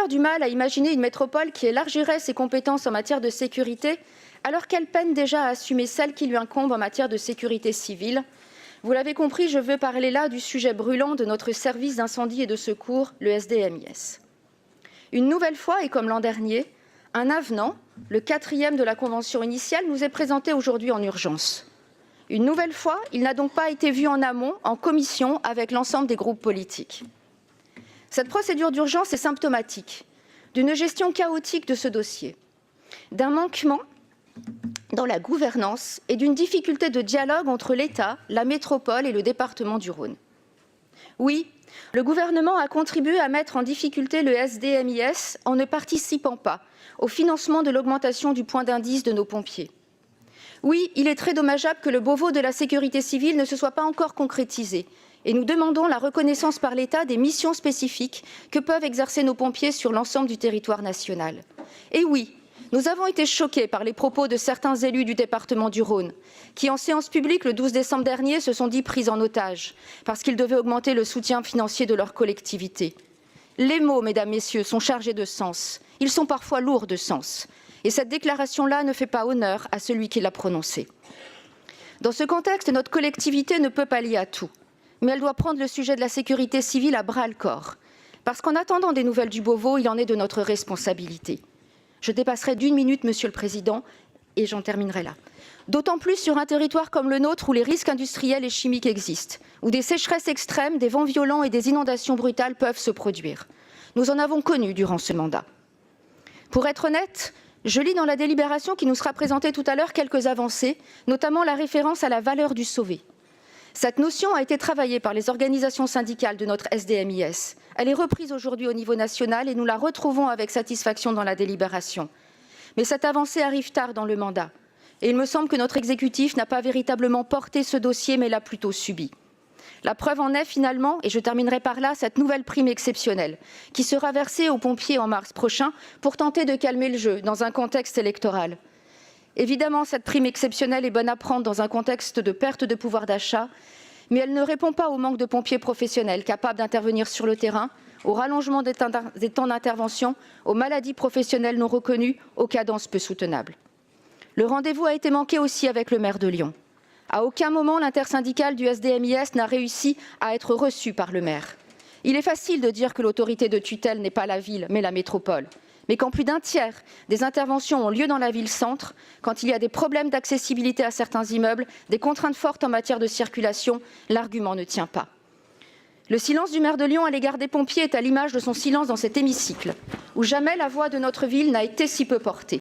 d'ailleurs du mal à imaginer une métropole qui élargirait ses compétences en matière de sécurité, alors qu'elle peine déjà à assumer celles qui lui incombent en matière de sécurité civile. Vous l'avez compris, je veux parler là du sujet brûlant de notre service d'incendie et de secours, le SDMIS. Une nouvelle fois, et comme l'an dernier, un avenant, le 4e de la convention initiale, nous est présenté aujourd'hui en urgence. Une nouvelle fois, il n'a donc pas été vu en amont, en commission, avec l'ensemble des groupes politiques. Cette procédure d'urgence est symptomatique d'une gestion chaotique de ce dossier, d'un manquement dans la gouvernance et d'une difficulté de dialogue entre l'État, la métropole et le département du Rhône. Oui, le gouvernement a contribué à mettre en difficulté le SDMIS en ne participant pas au financement de l'augmentation du point d'indice de nos pompiers. Oui, il est très dommageable que le Beauvau de la sécurité civile ne se soit pas encore concrétisé et nous demandons la reconnaissance par l'État des missions spécifiques que peuvent exercer nos pompiers sur l'ensemble du territoire national. Et oui, nous avons été choqués par les propos de certains élus du département du Rhône qui, en séance publique le 12 décembre dernier, se sont dit pris en otage parce qu'ils devaient augmenter le soutien financier de leur collectivité. Les mots, mesdames, messieurs, sont chargés de sens. Ils sont parfois lourds de sens. Et cette déclaration-là ne fait pas honneur à celui qui l'a prononcée. Dans ce contexte, notre collectivité ne peut pallier à tout, mais elle doit prendre le sujet de la sécurité civile à bras-le-corps, parce qu'en attendant des nouvelles du Beauvau, il en est de notre responsabilité. Je dépasserai d'1 minute, Monsieur le Président, et j'en terminerai là. D'autant plus sur un territoire comme le nôtre où les risques industriels et chimiques existent, où des sécheresses extrêmes, des vents violents et des inondations brutales peuvent se produire. Nous en avons connu durant ce mandat. Pour être honnête, je lis dans la délibération qui nous sera présentée tout à l'heure quelques avancées, notamment la référence à la valeur du sauvé. Cette notion a été travaillée par les organisations syndicales de notre SDMIS. Elle est reprise aujourd'hui au niveau national et nous la retrouvons avec satisfaction dans la délibération. Mais cette avancée arrive tard dans le mandat. Et il me semble que notre exécutif n'a pas véritablement porté ce dossier, mais l'a plutôt subi. La preuve en est finalement, et je terminerai par là, cette nouvelle prime exceptionnelle qui sera versée aux pompiers en mars prochain pour tenter de calmer le jeu dans un contexte électoral. Évidemment, cette prime exceptionnelle est bonne à prendre dans un contexte de perte de pouvoir d'achat, mais elle ne répond pas au manque de pompiers professionnels capables d'intervenir sur le terrain, au rallongement des temps d'intervention, aux maladies professionnelles non reconnues, aux cadences peu soutenables. Le rendez-vous a été manqué aussi avec le maire de Lyon. À aucun moment, l'intersyndicale du SDMIS n'a réussi à être reçu par le maire. Il est facile de dire que l'autorité de tutelle n'est pas la ville, mais la métropole. Mais quand plus d'un tiers des interventions ont lieu dans la ville-centre, quand il y a des problèmes d'accessibilité à certains immeubles, des contraintes fortes en matière de circulation, l'argument ne tient pas. Le silence du maire de Lyon à l'égard des pompiers est à l'image de son silence dans cet hémicycle, où jamais la voix de notre ville n'a été si peu portée.